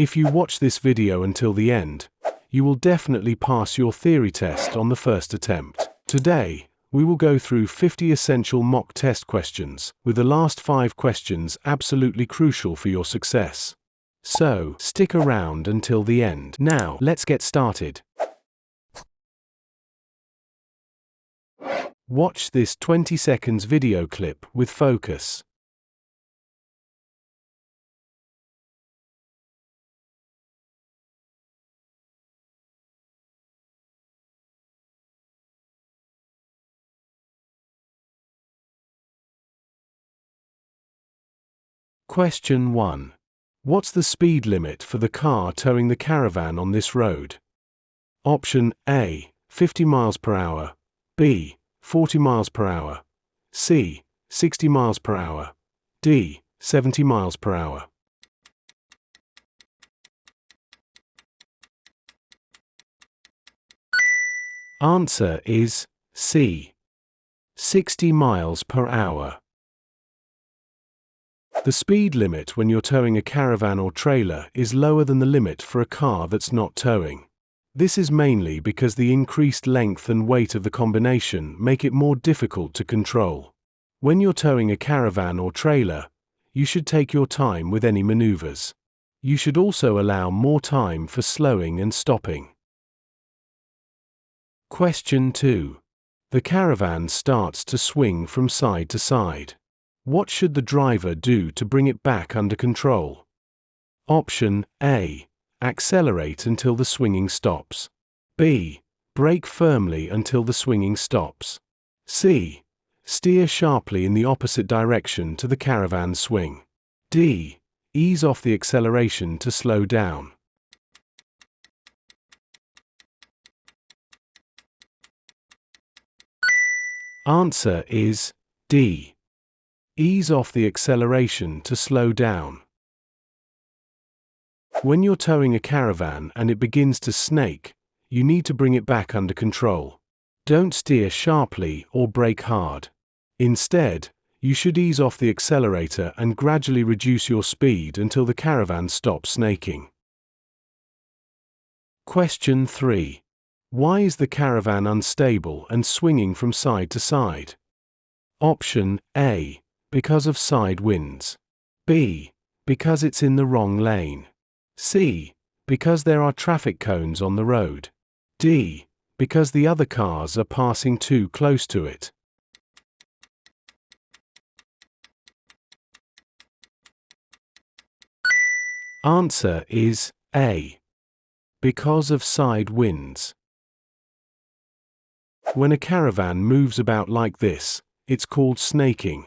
If you watch this video until the end, you will definitely pass your theory test on the first attempt. Today, we will go through 50 essential mock test questions, with the last 5 questions absolutely crucial for your success. So, stick around until the end. Now, let's get started. Watch this 20 seconds video clip with focus. Question 1. What's the speed limit for the car towing the caravan on this road? Option A, 50 miles per hour, B, 40 miles per hour, C, 60 miles per hour, D, 70 miles per hour. Answer is C, 60 miles per hour. The speed limit when you're towing a caravan or trailer is lower than the limit for a car that's not towing. This is mainly because the increased length and weight of the combination make it more difficult to control. When you're towing a caravan or trailer, you should take your time with any maneuvers. You should also allow more time for slowing and stopping. Question 2. The caravan starts to swing from side to side. What should the driver do to bring it back under control? Option A. Accelerate until the swinging stops. B. Brake firmly until the swinging stops. C. Steer sharply in the opposite direction to the caravan swing. D. Ease off the acceleration to slow down. Answer is D. Ease off the acceleration to slow down. When you're towing a caravan and it begins to snake, you need to bring it back under control. Don't steer sharply or brake hard. Instead, you should ease off the accelerator and gradually reduce your speed until the caravan stops snaking. Question 3. Why is the caravan unstable and swinging from side to side? Option A. Because of side winds. B. Because it's in the wrong lane. C. Because there are traffic cones on the road. D. Because the other cars are passing too close to it. Answer is A. Because of side winds. When a caravan moves about like this, it's called snaking.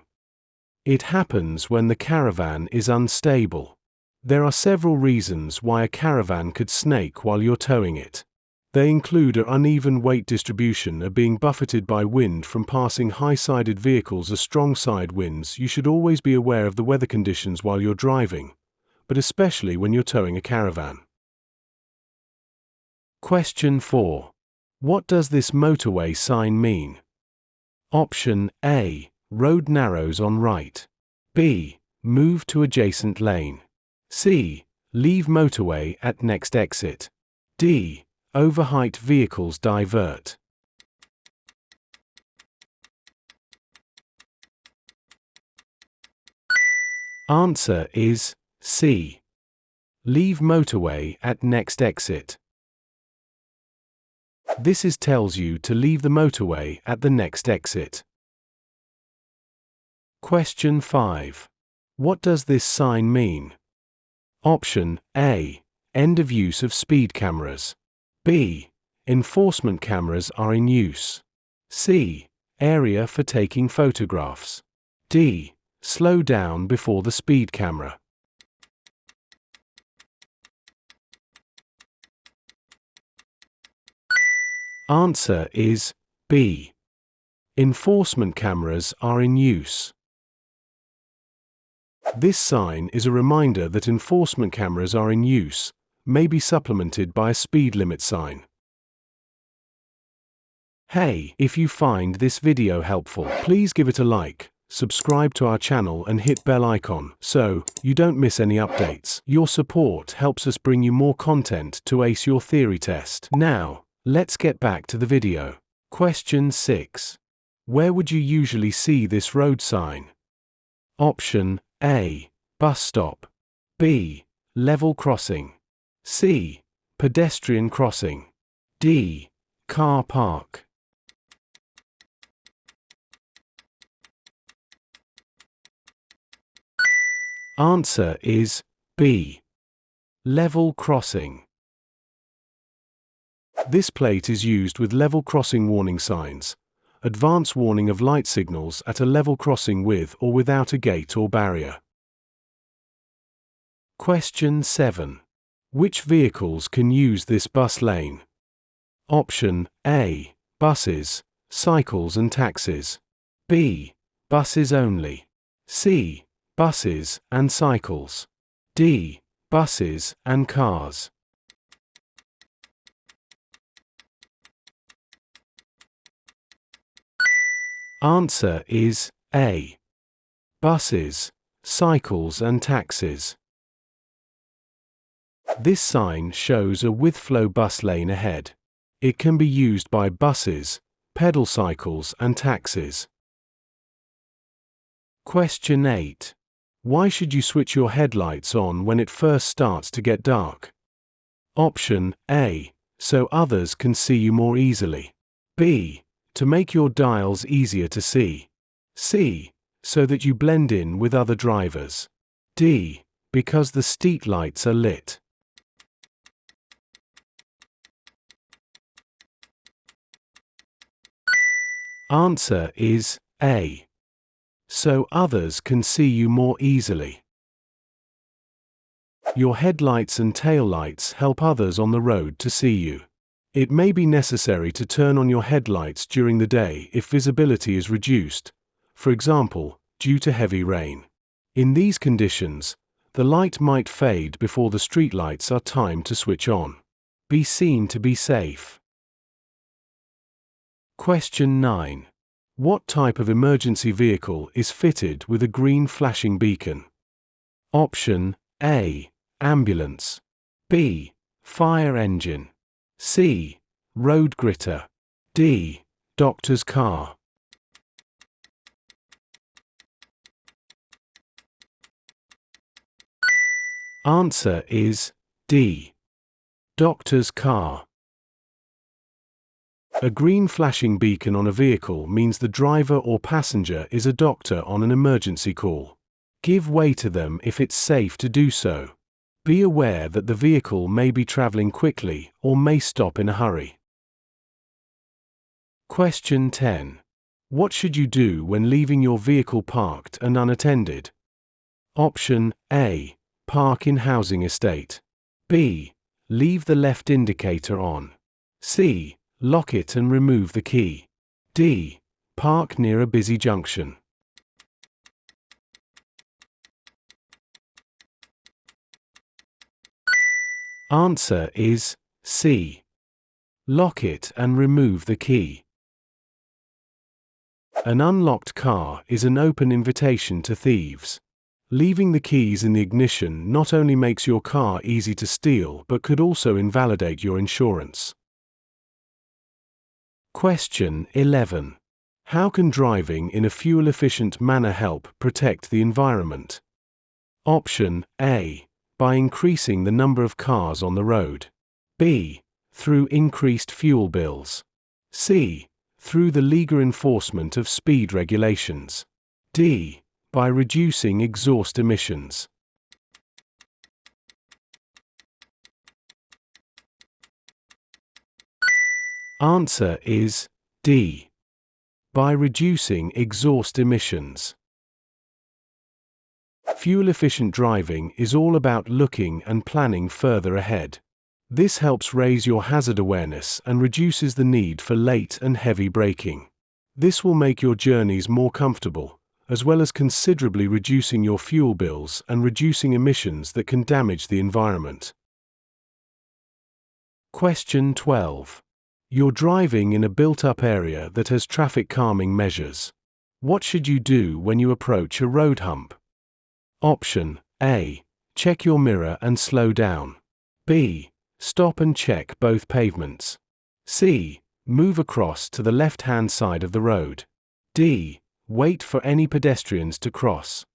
It happens when the caravan is unstable. There are several reasons why a caravan could snake while you're towing it. They include an uneven weight distribution or being buffeted by wind from passing high-sided vehicles or strong side winds. You should always be aware of the weather conditions while you're driving, but especially when you're towing a caravan. Question 4. What does this motorway sign mean? Option A. Road narrows on right. B. Move to adjacent lane. C. Leave motorway at next exit. D. Overheight vehicles divert. Answer is C. Leave motorway at next exit. This tells you to leave the motorway at the next exit. Question 5. What does this sign mean? Option A. End of use of speed cameras. B. Enforcement cameras are in use. C. Area for taking photographs. D. Slow down before the speed camera. Answer is B. Enforcement cameras are in use. This sign is a reminder that enforcement cameras are in use, may be supplemented by a speed limit sign. Hey, if you find this video helpful, please give it a like, subscribe to our channel and hit bell icon so you don't miss any updates. Your support helps us bring you more content to ace your theory test. Now, let's get back to the video. Question 6. Where would you usually see this road sign? Option A. Bus stop. B. Level crossing. C. Pedestrian crossing. D. Car park. Answer is B. Level crossing. This plate is used with level crossing warning signs, advance warning of light signals at a level crossing with or without a gate or barrier. Question 7. Which vehicles can use this bus lane? Option A. Buses, cycles and taxis. B. Buses only. C. Buses and cycles. D. Buses and cars. Answer is A. Buses, cycles and taxis. This sign shows a with-flow bus lane ahead. It can be used by buses, pedal cycles and taxis. Question 8. Why should you switch your headlights on when it first starts to get dark? Option A. So others can see you more easily. B. To make your dials easier to see. C. So that you blend in with other drivers. D. Because the street lights are lit. Answer is A. So others can see you more easily. Your headlights and taillights help others on the road to see you. It may be necessary to turn on your headlights during the day if visibility is reduced, for example, due to heavy rain. In these conditions, the light might fade before the streetlights are timed to switch on. Be seen to be safe. Question 9. What type of emergency vehicle is fitted with a green flashing beacon? Option A. Ambulance. B. Fire engine. C. Road gritter. D. Doctor's car. Answer is D. Doctor's car. A green flashing beacon on a vehicle means the driver or passenger is a doctor on an emergency call. Give way to them if it's safe to do so. Be aware that the vehicle may be traveling quickly or may stop in a hurry. Question 10. What should you do when leaving your vehicle parked and unattended? Option A. Park in housing estate. B. Leave the left indicator on. C. Lock it and remove the key. D. Park near a busy junction. Answer is C. Lock it and remove the key. An unlocked car is an open invitation to thieves. Leaving the keys in the ignition not only makes your car easy to steal but could also invalidate your insurance. Question 11. How can driving in a fuel-efficient manner help protect the environment? Option A. By increasing the number of cars on the road. B. Through increased fuel bills. C. Through the legal enforcement of speed regulations. D. By reducing exhaust emissions. Answer is D. By reducing exhaust emissions. Fuel-efficient driving is all about looking and planning further ahead. This helps raise your hazard awareness and reduces the need for late and heavy braking. This will make your journeys more comfortable, as well as considerably reducing your fuel bills and reducing emissions that can damage the environment. Question 12. You're driving in a built-up area that has traffic calming measures. What should you do when you approach a road hump? Option A. Check your mirror and slow down. B. Stop and check both pavements. C. Move across to the left-hand side of the road. D. Wait for any pedestrians to cross.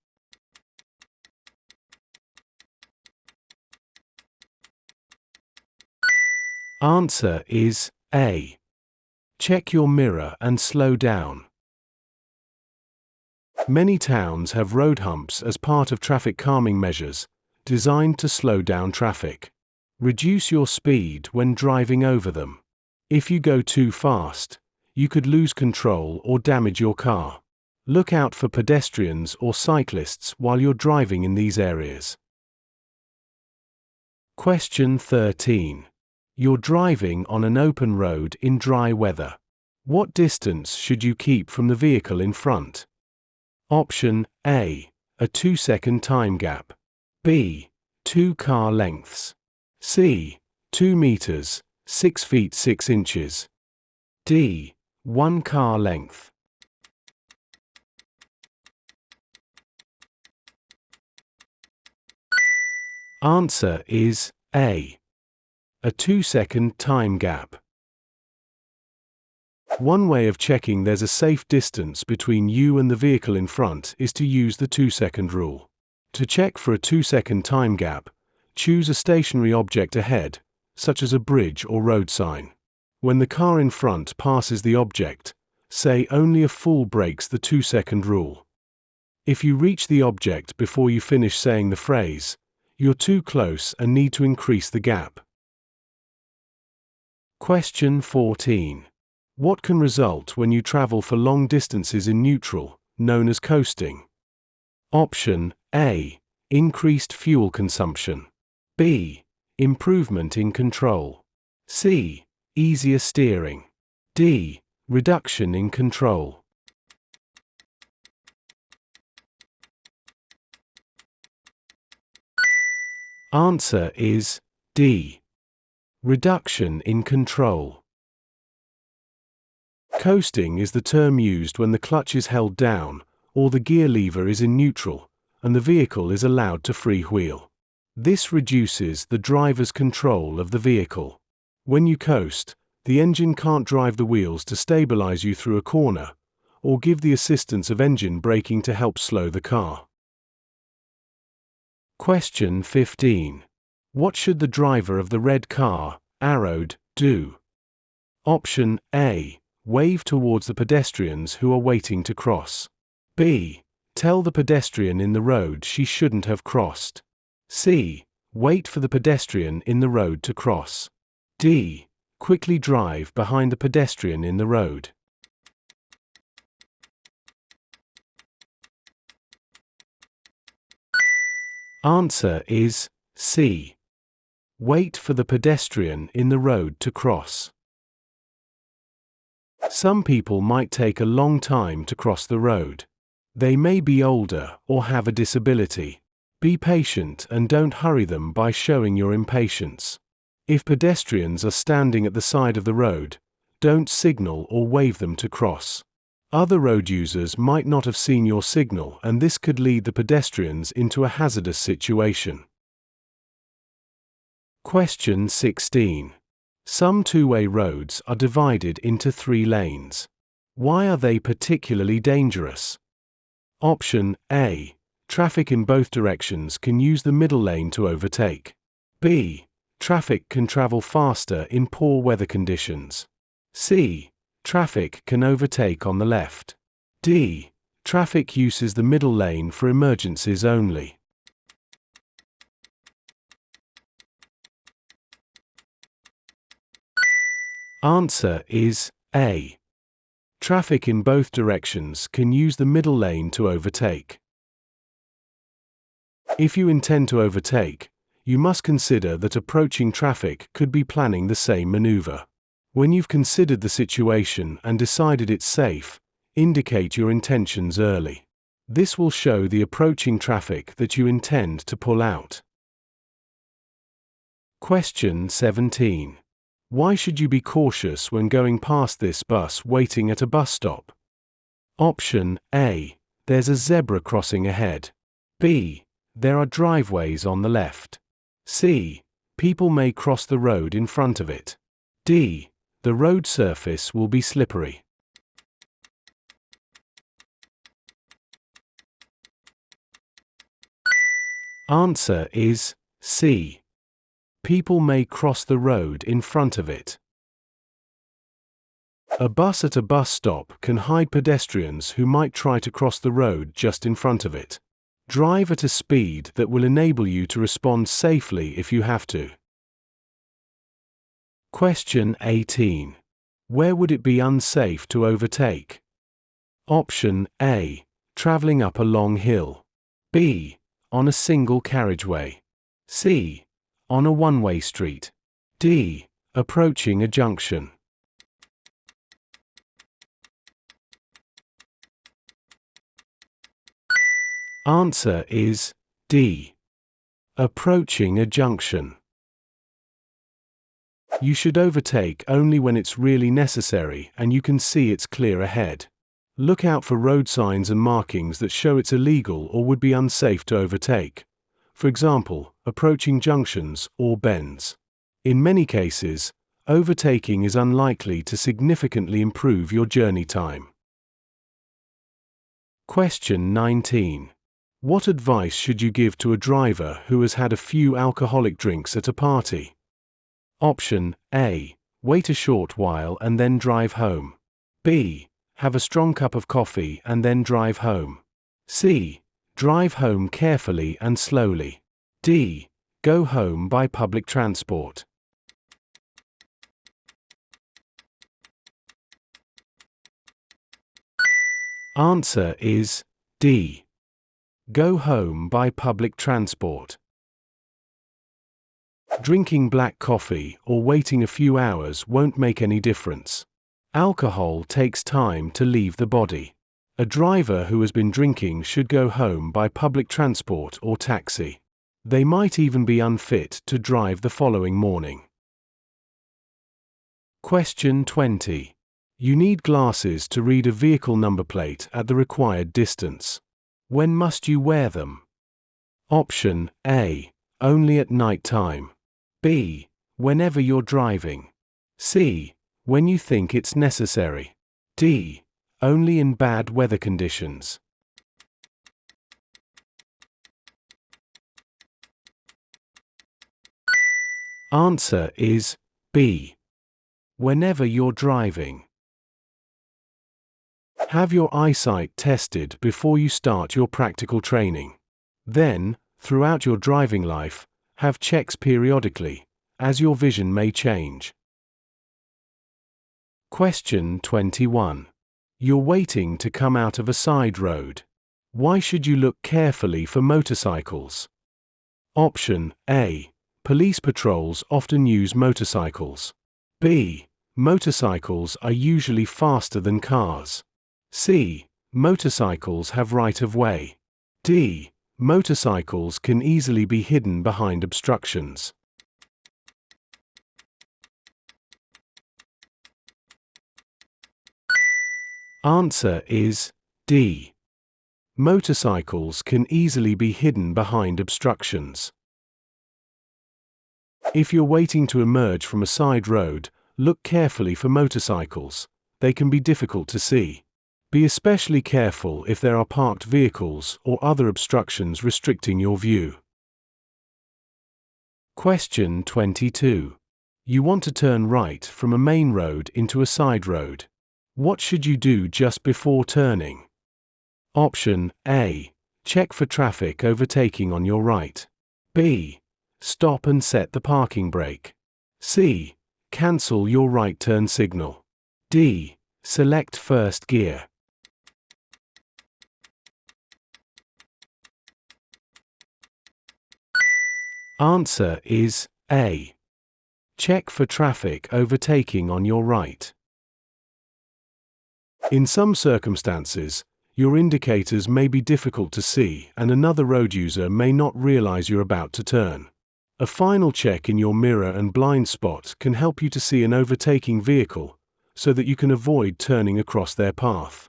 Answer is A. Check your mirror and slow down. Many towns have road humps as part of traffic calming measures, designed to slow down traffic. Reduce your speed when driving over them. If you go too fast, you could lose control or damage your car. Look out for pedestrians or cyclists while you're driving in these areas. Question 13. You're driving on an open road in dry weather. What distance should you keep from the vehicle in front? Option A. A 2-second time gap. B. 2 car lengths. C. 2 meters, 6 feet 6 inches. D. 1 car length. Answer is A. A 2-second time gap. One way of checking there's a safe distance between you and the vehicle in front is to use the 2-second rule. To check for a 2-second time gap, choose a stationary object ahead, such as a bridge or road sign. When the car in front passes the object, say only a fool breaks the 2-second rule. If you reach the object before you finish saying the phrase, you're too close and need to increase the gap. Question 14. What can result when you travel for long distances in neutral, known as coasting? Option A. Increased fuel consumption. B. Improvement in control. C. Easier steering. D. Reduction in control. Answer is D. Reduction in control. Coasting is the term used when the clutch is held down or the gear lever is in neutral and the vehicle is allowed to freewheel. This reduces the driver's control of the vehicle. When you coast, the engine can't drive the wheels to stabilize you through a corner or give the assistance of engine braking to help slow the car. Question 15. What should the driver of the red car, arrowed, do? Option A. Wave towards the pedestrians who are waiting to cross. B. Tell the pedestrian in the road she shouldn't have crossed. C. Wait for the pedestrian in the road to cross. D. Quickly drive behind the pedestrian in the road. Answer is C. Wait for the pedestrian in the road to cross. Some people might take a long time to cross the road. They may be older or have a disability. Be patient and don't hurry them by showing your impatience. If pedestrians are standing at the side of the road, don't signal or wave them to cross. Other road users might not have seen your signal and this could lead the pedestrians into a hazardous situation. Question 16. Some two-way roads are divided into 3 lanes. Why are they particularly dangerous? Option A. Traffic in both directions can use the middle lane to overtake. B. Traffic can travel faster in poor weather conditions. C. Traffic can overtake on the left. D. Traffic uses the middle lane for emergencies only. Answer is A. Traffic in both directions can use the middle lane to overtake. If you intend to overtake, you must consider that approaching traffic could be planning the same maneuver. When you've considered the situation and decided it's safe, indicate your intentions early. This will show the approaching traffic that you intend to pull out. Question 17. Why should you be cautious when going past this bus waiting at a bus stop? Option A. There's a zebra crossing ahead. B. There are driveways on the left. C. People may cross the road in front of it. D. The road surface will be slippery. Answer is C. People may cross the road in front of it. A bus at a bus stop can hide pedestrians who might try to cross the road just in front of it. Drive at a speed that will enable you to respond safely if you have to. Question 18. Where would it be unsafe to overtake? Option A. Traveling up a long hill. B. On a single carriageway. C. On a one-way street. D. Approaching a junction. Answer is D. Approaching a junction. You should overtake only when it's really necessary and you can see it's clear ahead. Look out for road signs and markings that show it's illegal or would be unsafe to overtake. For example, approaching junctions or bends. In many cases, overtaking is unlikely to significantly improve your journey time. Question 19. What advice should you give to a driver who has had a few alcoholic drinks at a party? Option A. Wait a short while and then drive home. B. Have a strong cup of coffee and then drive home. C. Drive home carefully and slowly. D. Go home by public transport. Answer is D. Go home by public transport. Drinking black coffee or waiting a few hours won't make any difference. Alcohol takes time to leave the body. A driver who has been drinking should go home by public transport or taxi. They might even be unfit to drive the following morning. Question 20. You need glasses to read a vehicle number plate at the required distance. When must you wear them? Option A. Only at night time. B. Whenever you're driving. C. When you think it's necessary. D. Only in bad weather conditions. Answer is B. Whenever you're driving. Have your eyesight tested before you start your practical training. Then, throughout your driving life, have checks periodically, as your vision may change. Question 21. You're waiting to come out of a side road. Why should you look carefully for motorcycles? Option A. Police patrols often use motorcycles. B. Motorcycles are usually faster than cars. C. Motorcycles have right-of-way. D. Motorcycles can easily be hidden behind obstructions. Answer is D. Motorcycles can easily be hidden behind obstructions. If you're waiting to emerge from a side road, look carefully for motorcycles. They can be difficult to see. Be especially careful if there are parked vehicles or other obstructions restricting your view. Question 22. You want to turn right from a main road into a side road. What should you do just before turning? Option A. Check for traffic overtaking on your right. B. Stop and set the parking brake. C. Cancel your right turn signal. D. Select first gear. Answer is A. Check for traffic overtaking on your right. In some circumstances, your indicators may be difficult to see and another road user may not realize you're about to turn. A final check in your mirror and blind spot can help you to see an overtaking vehicle so that you can avoid turning across their path.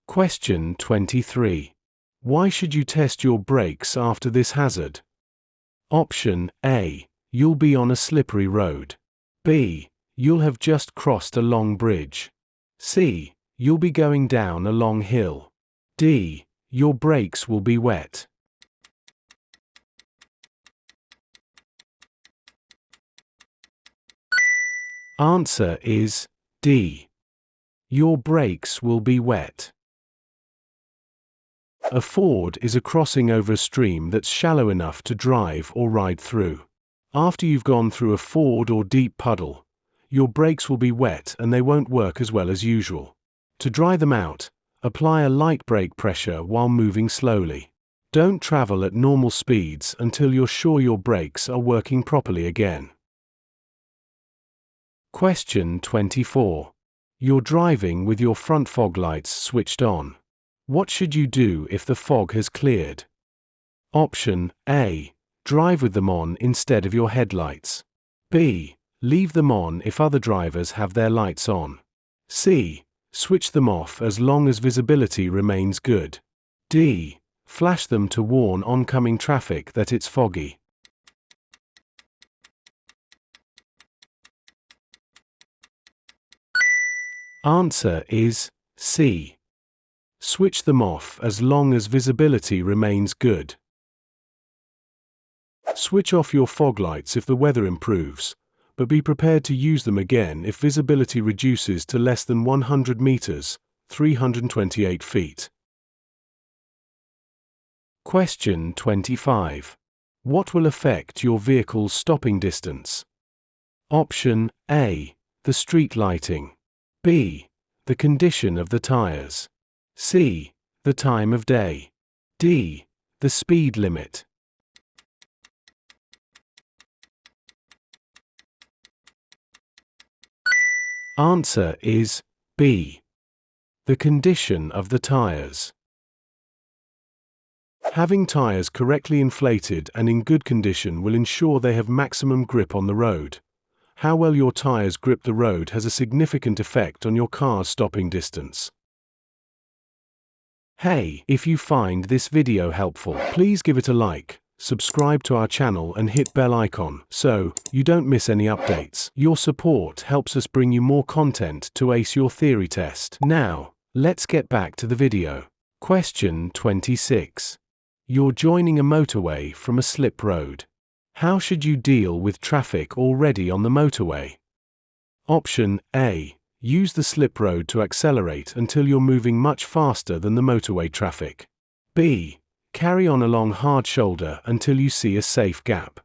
Question 23. Why should you test your brakes after this hazard? Option A. You'll be on a slippery road. B. You'll have just crossed a long bridge. C. You'll be going down a long hill. D. Your brakes will be wet. Answer is D. Your brakes will be wet. A ford is a crossing over a stream that's shallow enough to drive or ride through. After you've gone through a ford or deep puddle, your brakes will be wet and they won't work as well as usual. To dry them out, apply a light brake pressure while moving slowly. Don't travel at normal speeds until you're sure your brakes are working properly again. Question 24. You're driving with your front fog lights switched on. What should you do if the fog has cleared? Option A. Drive with them on instead of your headlights. B. Leave them on if other drivers have their lights on. C. Switch them off as long as visibility remains good. D. Flash them to warn oncoming traffic that it's foggy. Answer is C. Switch them off as long as visibility remains good. Switch off your fog lights if the weather improves, but be prepared to use them again if visibility reduces to less than 100 meters, 328 feet. Question 25. What will affect your vehicle's stopping distance? Option A. The street lighting. B. The condition of the tires. C. The time of day. D. The speed limit. Answer is B. The condition of the tires. Having tires correctly inflated and in good condition will ensure they have maximum grip on the road. How well your tires grip the road has a significant effect on your car's stopping distance. Hey, if you find this video helpful, please give it a like, subscribe to our channel and hit bell icon so you don't miss any updates. Your support helps us bring you more content to ace your theory test. Now, let's get back to the video. Question 26. You're joining a motorway from a slip road. How should you deal with traffic already on the motorway? Option A. Use the slip road to accelerate until you're moving much faster than the motorway traffic. B. Carry on along hard shoulder until you see a safe gap.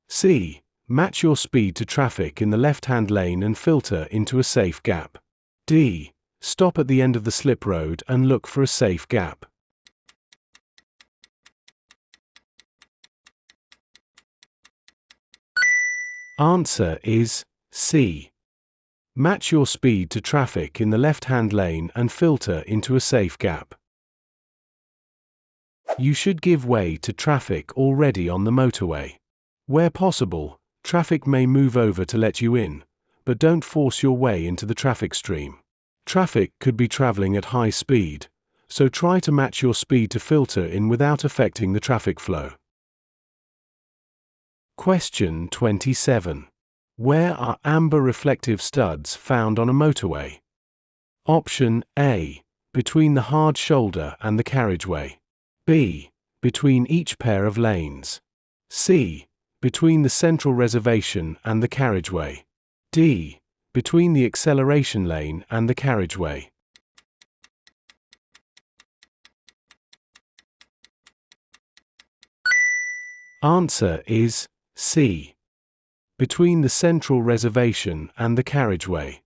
C. Match your speed to traffic in the left-hand lane and filter into a safe gap. D. Stop at the end of the slip road and look for a safe gap. Answer is C. Match your speed to traffic in the left-hand lane and filter into a safe gap. You should give way to traffic already on the motorway. Where possible, traffic may move over to let you in, but don't force your way into the traffic stream. Traffic could be traveling at high speed, so try to match your speed to filter in without affecting the traffic flow. Question 27. Where are amber reflective studs found on a motorway? Option A. Between the hard shoulder and the carriageway. B. Between each pair of lanes. C. Between the central reservation and the carriageway. D. Between the acceleration lane and the carriageway. Answer is C. Between the central reservation and the carriageway.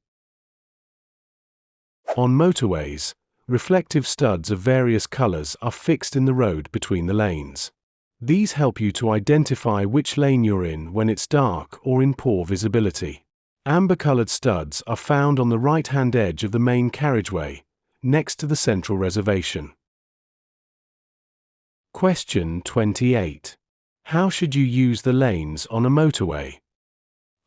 On motorways, reflective studs of various colors are fixed in the road between the lanes. These help you to identify which lane you're in when it's dark or in poor visibility. Amber-colored studs are found on the right-hand edge of the main carriageway, next to the central reservation. Question 28. How should you use the lanes on a motorway?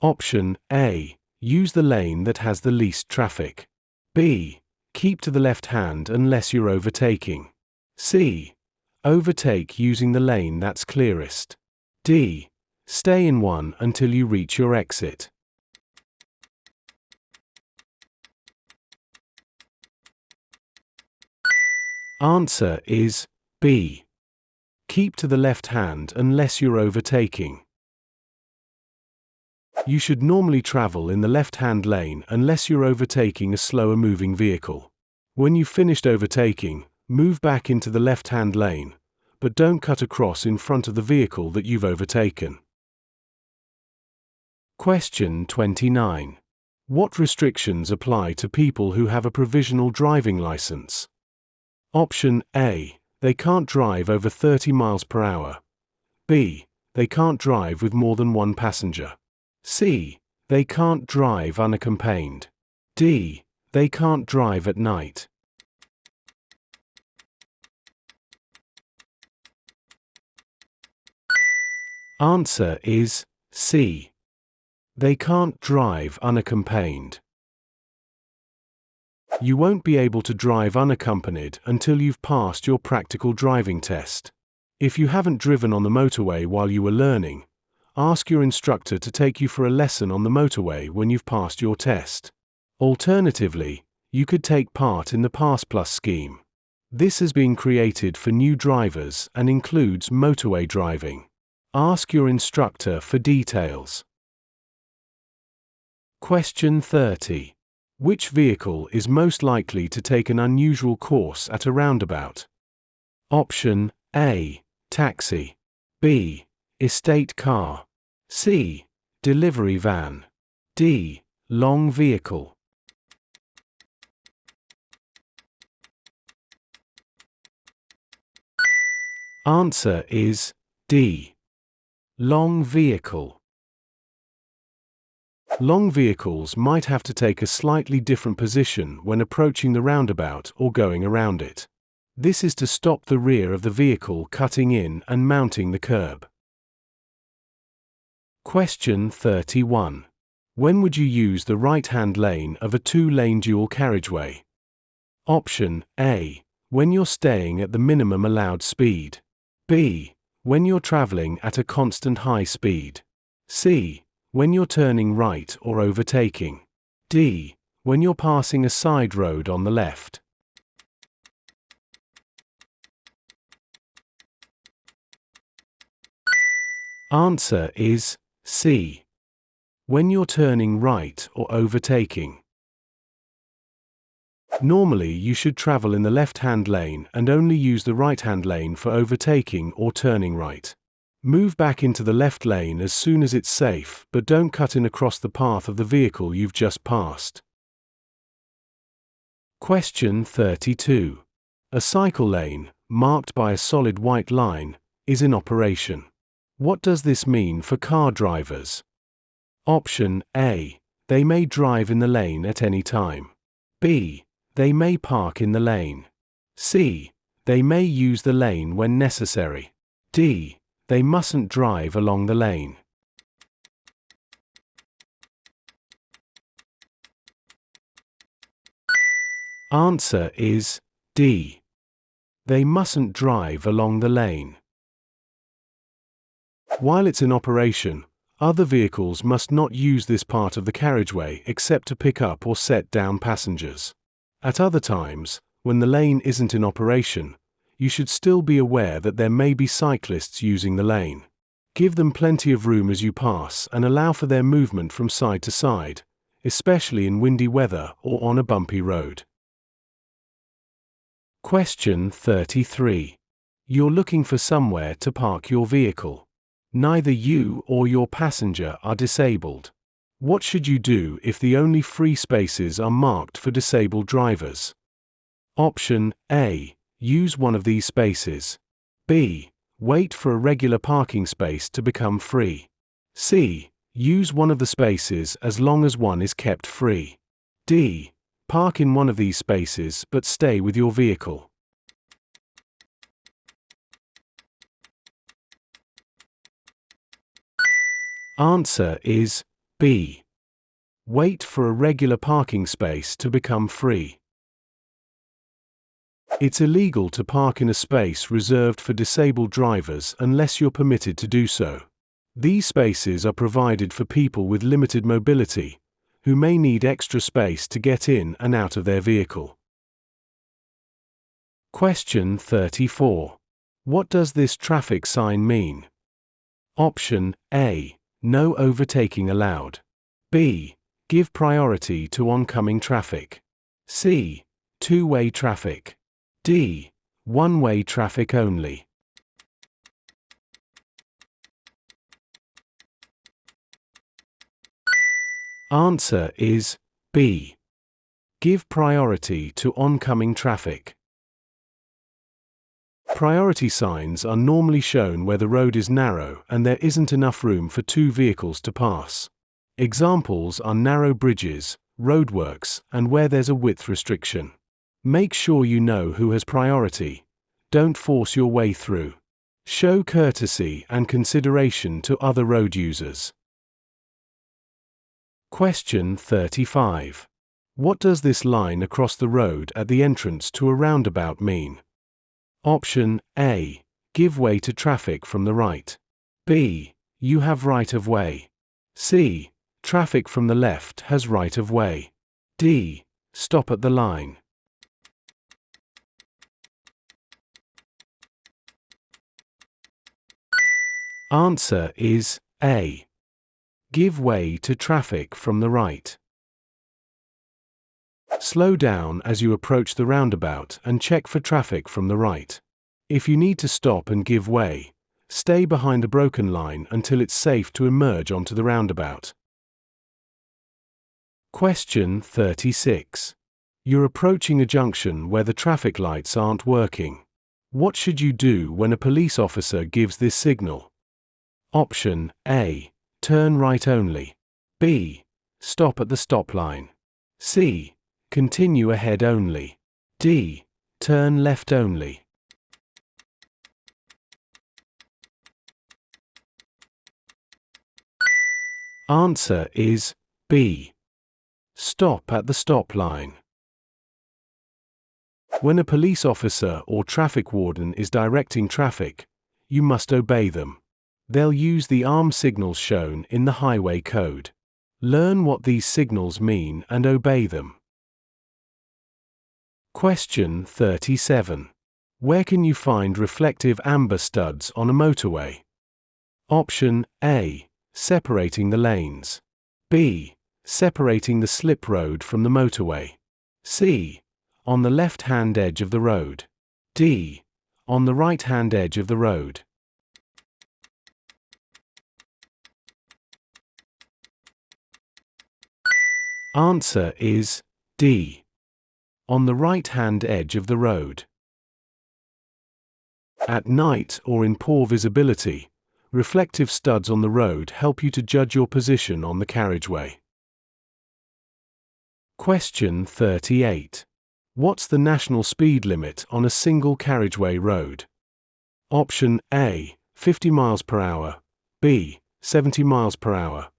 Option A. Use the lane that has the least traffic. B. Keep to the left hand unless you're overtaking. C. Overtake using the lane that's clearest. D. Stay in one until you reach your exit. Answer is B. Keep to the left hand unless you're overtaking. You should normally travel in the left-hand lane unless you're overtaking a slower moving vehicle. When you've finished overtaking, move back into the left-hand lane, but don't cut across in front of the vehicle that you've overtaken. Question 29. What restrictions apply to people who have a provisional driving license? Option A. They can't drive over 30 miles per hour. B. They can't drive with more than one passenger. C. They can't drive unaccompanied. D. They can't drive at night. Answer is C. They can't drive unaccompanied. You won't be able to drive unaccompanied until you've passed your practical driving test. If you haven't driven on the motorway while you were learning, ask your instructor to take you for a lesson on the motorway when you've passed your test. Alternatively, you could take part in the Pass Plus scheme. This has been created for new drivers and includes motorway driving. Ask your instructor for details. Question 30. Which vehicle is most likely to take an unusual course at a roundabout? Option A. Taxi. B. Estate car. C. Delivery van. D. Long vehicle. Answer is D. Long vehicle. Long vehicles might have to take a slightly different position when approaching the roundabout or going around it. This is to stop the rear of the vehicle cutting in and mounting the curb. Question 31. When would you use the right-hand lane of a two-lane dual carriageway? Option A. When you're staying at the minimum allowed speed. B. When you're traveling at a constant high speed. C. When you're turning right or overtaking. D. When you're passing a side road on the left. Answer is C. When you're turning right or overtaking. Normally you should travel in the left-hand lane and only use the right-hand lane for overtaking or turning right. Move back into the left lane as soon as it's safe, but don't cut in across the path of the vehicle you've just passed. Question 32. A cycle lane, marked by a solid white line, is in operation. What does this mean for car drivers? Option A. They may drive in the lane at any time. B. They may park in the lane. C. They may use the lane when necessary. D. They mustn't drive along the lane. Answer is D. They mustn't drive along the lane. While it's in operation, other vehicles must not use this part of the carriageway except to pick up or set down passengers. At other times, when the lane isn't in operation, you should still be aware that there may be cyclists using the lane. Give them plenty of room as you pass and allow for their movement from side to side, especially in windy weather or on a bumpy road. Question 33. You're looking for somewhere to park your vehicle. Neither you or your passenger are disabled. What should you do if the only free spaces are marked for disabled drivers? Option A. Use one of these spaces. B. Wait for a regular parking space to become free. C. Use one of the spaces as long as one is kept free. D. Park in one of these spaces but stay with your vehicle. Answer is B. Wait for a regular parking space to become free. It's illegal to park in a space reserved for disabled drivers unless you're permitted to do so. These spaces are provided for people with limited mobility, who may need extra space to get in and out of their vehicle. Question 34. What does this traffic sign mean? Option A. No overtaking allowed. B. Give priority to oncoming traffic. C. Two-way traffic. D. One-way traffic only. Answer is B. Give priority to oncoming traffic. Priority signs are normally shown where the road is narrow and there isn't enough room for two vehicles to pass. Examples are narrow bridges, roadworks, and where there's a width restriction. Make sure you know who has priority. Don't force your way through. Show courtesy and consideration to other road users. Question 35. What does this line across the road at the entrance to a roundabout mean? Option A. Give way to traffic from the right. B. You have right of way. C. Traffic from the left has right of way. D. Stop at the line. Answer is A. Give way to traffic from the right. Slow down as you approach the roundabout and check for traffic from the right. If you need to stop and give way, stay behind a broken line until it's safe to emerge onto the roundabout. Question 36. You're approaching a junction where the traffic lights aren't working. What should you do when a police officer gives this signal? Option A. Turn right only. B. Stop at the stop line. C. Continue ahead only. D. Turn left only. Answer is B. Stop at the stop line. When a police officer or traffic warden is directing traffic, you must obey them. They'll use the armed signals shown in the highway code. Learn what these signals mean and obey them. Question 37. Where can you find reflective amber studs on a motorway? Option A. Separating the lanes. B. Separating the slip road from the motorway. C. On the left-hand edge of the road. D. On the right-hand edge of the road. Answer is D. On the right-hand edge of the road. At night or in poor visibility, reflective studs on the road help you to judge your position on the carriageway. Question 38. What's the national speed limit on a single carriageway road? Option A. 50 miles per hour. B. 70 miles per hour.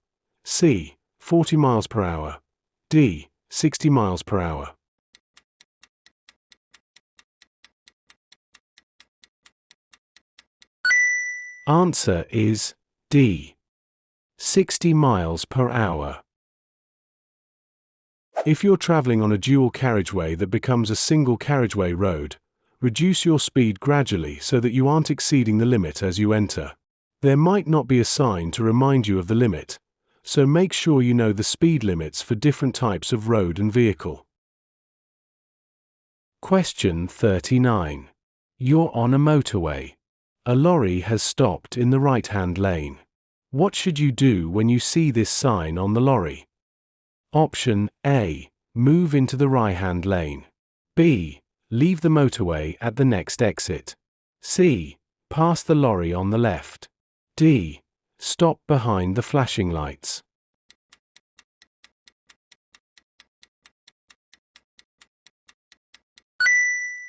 C. 40 miles per hour. D. 60 miles per hour. Answer is D. 60 miles per hour. If you're traveling on a dual carriageway that becomes a single carriageway road, reduce your speed gradually so that you aren't exceeding the limit as you enter. There might not be a sign to remind you of the limit, so make sure you know the speed limits for different types of road and vehicle. Question 39. You're on a motorway. A lorry has stopped in the right-hand lane. What should you do when you see this sign on the lorry? Option A. Move into the right-hand lane. B. Leave the motorway at the next exit. C. Pass the lorry on the left. D. Stop behind the flashing lights.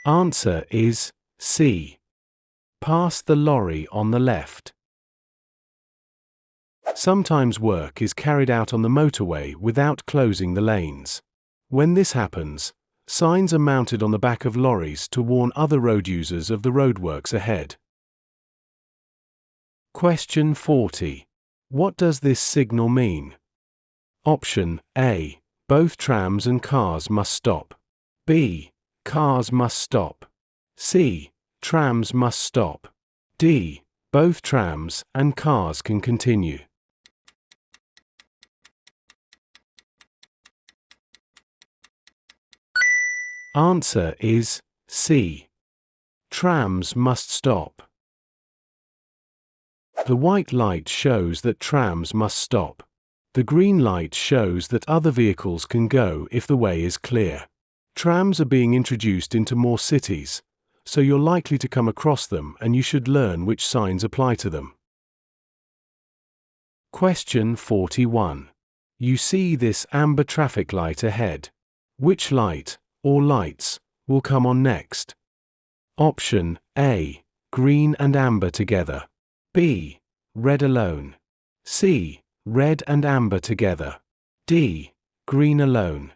Answer is C. Pass the lorry on the left. Sometimes work is carried out on the motorway without closing the lanes. When this happens, Signs are mounted on the back of lorries to warn other road users of the roadworks ahead. Question 40. What does this signal mean? Option A. Both trams and cars must stop. B. Cars must stop. C. Trams must stop. D. Both trams and cars can continue. Answer is C. Trams must stop. The white light shows that trams must stop. The green light shows that other vehicles can go if the way is clear. Trams are being introduced into more cities, so you're likely to come across them and you should learn which signs apply to them. Question 41. You see this amber traffic light ahead. Which light, or lights, will come on next? Option A. Green and amber together. B. Red alone. C. Red and amber together. D. Green alone.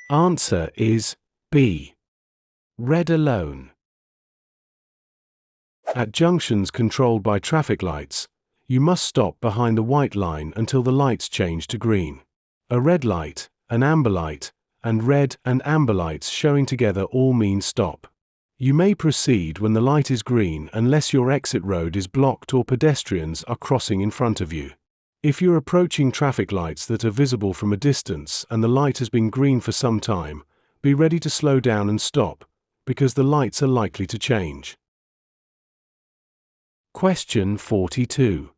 Answer is B. Red alone. At junctions controlled by traffic lights, you must stop behind the white line until the lights change to green. A red light, an amber light, and red and amber lights showing together all mean stop. You may proceed when the light is green unless your exit road is blocked or pedestrians are crossing in front of you. If you're approaching traffic lights that are visible from a distance and the light has been green for some time, be ready to slow down and stop, because the lights are likely to change. Question 42.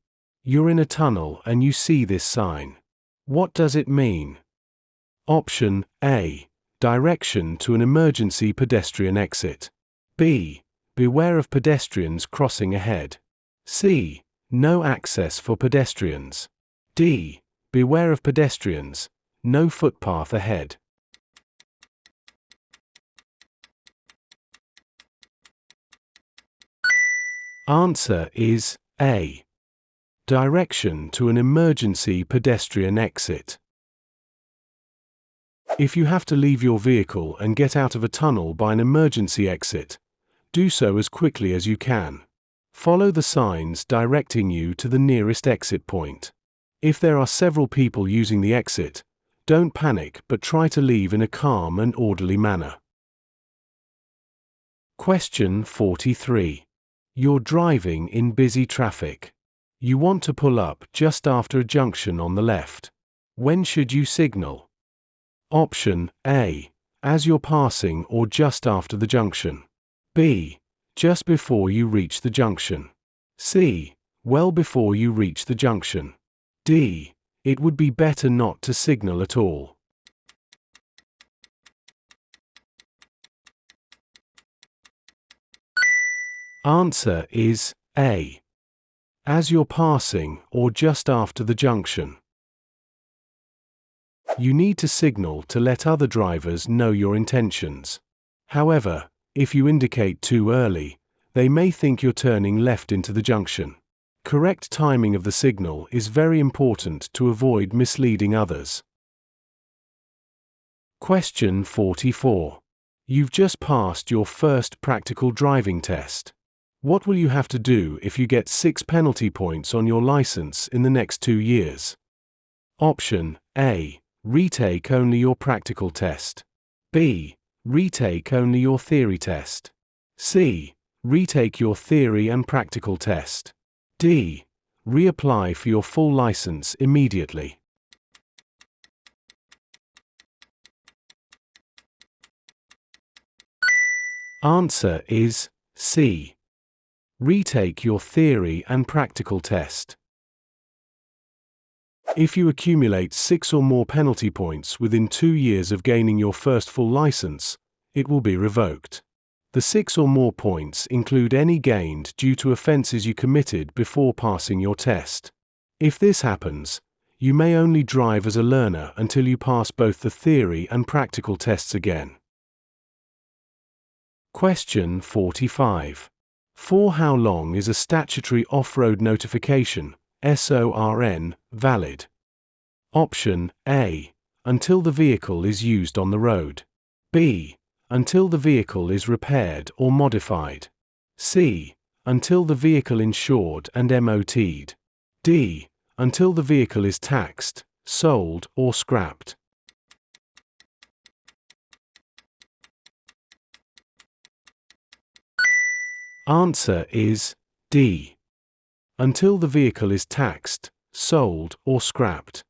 You're in a tunnel and you see this sign. What does it mean? Option A. Direction to an emergency pedestrian exit. B. Beware of pedestrians crossing ahead. C. No access for pedestrians. D. Beware of pedestrians, no footpath ahead. Answer is A. Direction to an emergency pedestrian exit. If you have to leave your vehicle and get out of a tunnel by an emergency exit, do so as quickly as you can. Follow the signs directing you to the nearest exit point. If there are several people using the exit, don't panic but try to leave in a calm and orderly manner. Question 43. You're driving in busy traffic. You want to pull up just after a junction on the left. When should you signal? Option A. As you're passing or just after the junction. B. Just before you reach the junction. C. Well before you reach the junction. D. It would be better not to signal at all. Answer is A. As you're passing or just after the junction. You need to signal to let other drivers know your intentions. However, if you indicate too early, they may think you're turning left into the junction. Correct timing of the signal is very important to avoid misleading others. Question 44. You've just passed your first practical driving test. What will you have to do if you get 6 penalty points on your license in the next 2 years? Option A. Retake only your practical test. B. Retake only your theory test. C. Retake your theory and practical test. D. Reapply for your full license immediately. Answer is C. Retake your theory and practical test. If you accumulate 6 or more penalty points within 2 years of gaining your first full license, it will be revoked. The 6 or more points include any gained due to offenses you committed before passing your test. If this happens, you may only drive as a learner until you pass both the theory and practical tests again. Question 45. For how long is a statutory off-road notification, SORN, valid. Option A. Until the vehicle is used on the road. B. Until the vehicle is repaired or modified. C. Until the vehicle insured and MOT'd. D. Until the vehicle is taxed, sold, or scrapped. Answer is D. Until the vehicle is taxed, sold, or scrapped.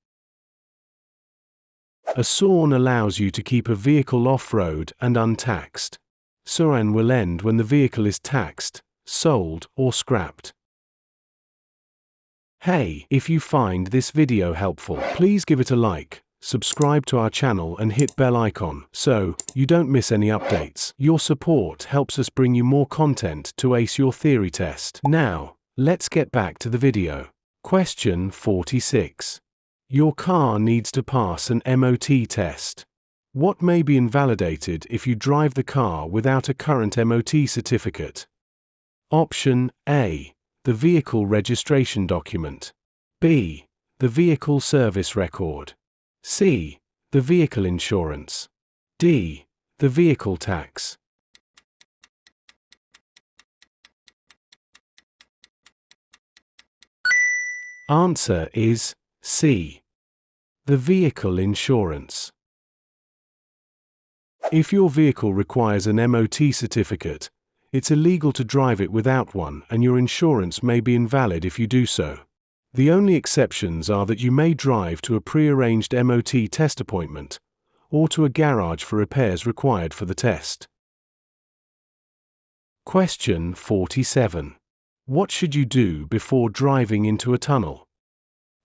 A SORN allows you to keep a vehicle off-road and untaxed. SORN will end when the vehicle is taxed, sold, or scrapped. Hey, if you find this video helpful, please give it a like, subscribe to our channel and hit bell icon so you don't miss any updates. Your support helps us bring you more content to ace your theory test. Now, let's get back to the video. Question 46. Your car needs to pass an MOT test. What may be invalidated if you drive the car without a current MOT certificate? Option A. The vehicle registration document. B. The vehicle service record. C. The vehicle insurance. D. The vehicle tax. Answer is C. The vehicle insurance. If your vehicle requires an MOT certificate, it's illegal to drive it without one, and your insurance may be invalid if you do so. The only exceptions are that you may drive to a pre-arranged MOT test appointment, or to a garage for repairs required for the test. Question 47. What should you do before driving into a tunnel?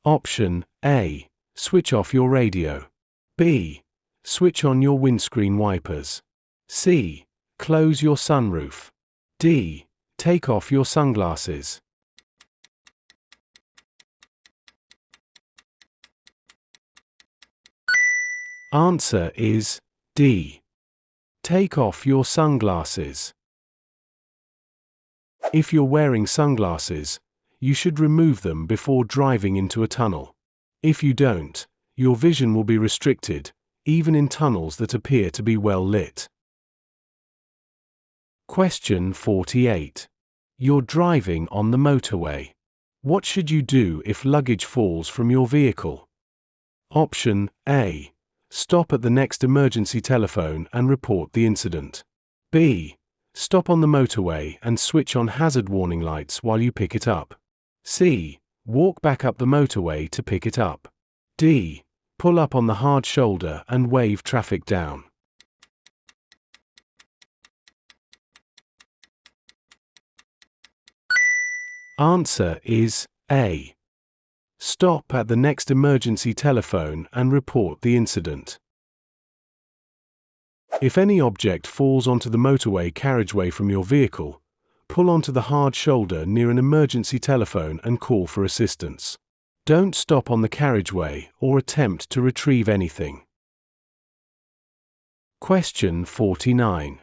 Option A. Switch off your radio. B. Switch on your windscreen wipers. C. Close your sunroof. D. Take off your sunglasses. Answer is D. Take off your sunglasses. If you're wearing sunglasses, you should remove them before driving into a tunnel. If you don't, your vision will be restricted, even in tunnels that appear to be well lit. Question 48. You're driving on the motorway. What should you do if luggage falls from your vehicle? Option A. Stop at the next emergency telephone and report the incident. B. Stop on the motorway and switch on hazard warning lights while you pick it up. C. Walk back up the motorway to pick it up. D. Pull up on the hard shoulder and wave traffic down. Answer is A. Stop at the next emergency telephone and report the incident. If any object falls onto the motorway carriageway from your vehicle, pull onto the hard shoulder near an emergency telephone and call for assistance. Don't stop on the carriageway or attempt to retrieve anything. Question 49.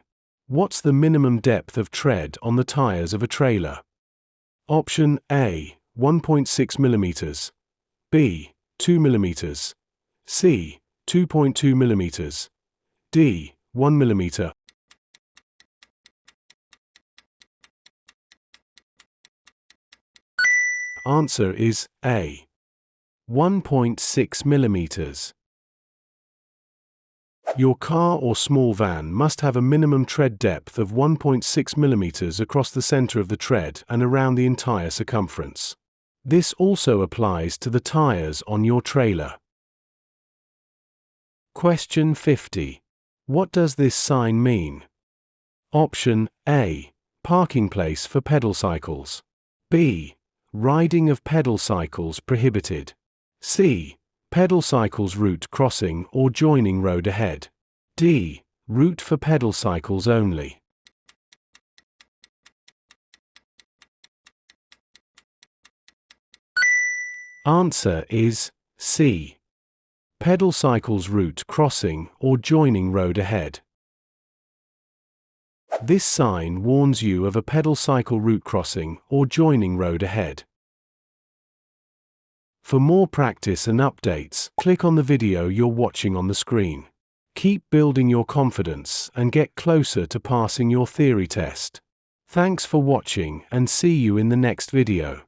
What's the minimum depth of tread on the tires of a trailer? Option A. 1.6 mm. B. 2 mm. C. 2.2 mm. D. 1 mm. Answer is A. 1.6 mm. Your car or small van must have a minimum tread depth of 1.6 mm across the center of the tread and around the entire circumference. This also applies to the tires on your trailer. Question 50. What does this sign mean? Option A. Parking place for pedal cycles. B. Riding of pedal cycles prohibited. C. Pedal cycles route crossing or joining road ahead. D. Route for pedal cycles only. Answer is C. Pedal cycles route crossing or joining road ahead. This sign warns you of a pedal cycle route crossing or joining road ahead. For more practice and updates, click on the video you're watching on the screen. Keep building your confidence and get closer to passing your theory test. Thanks for watching and see you in the next video.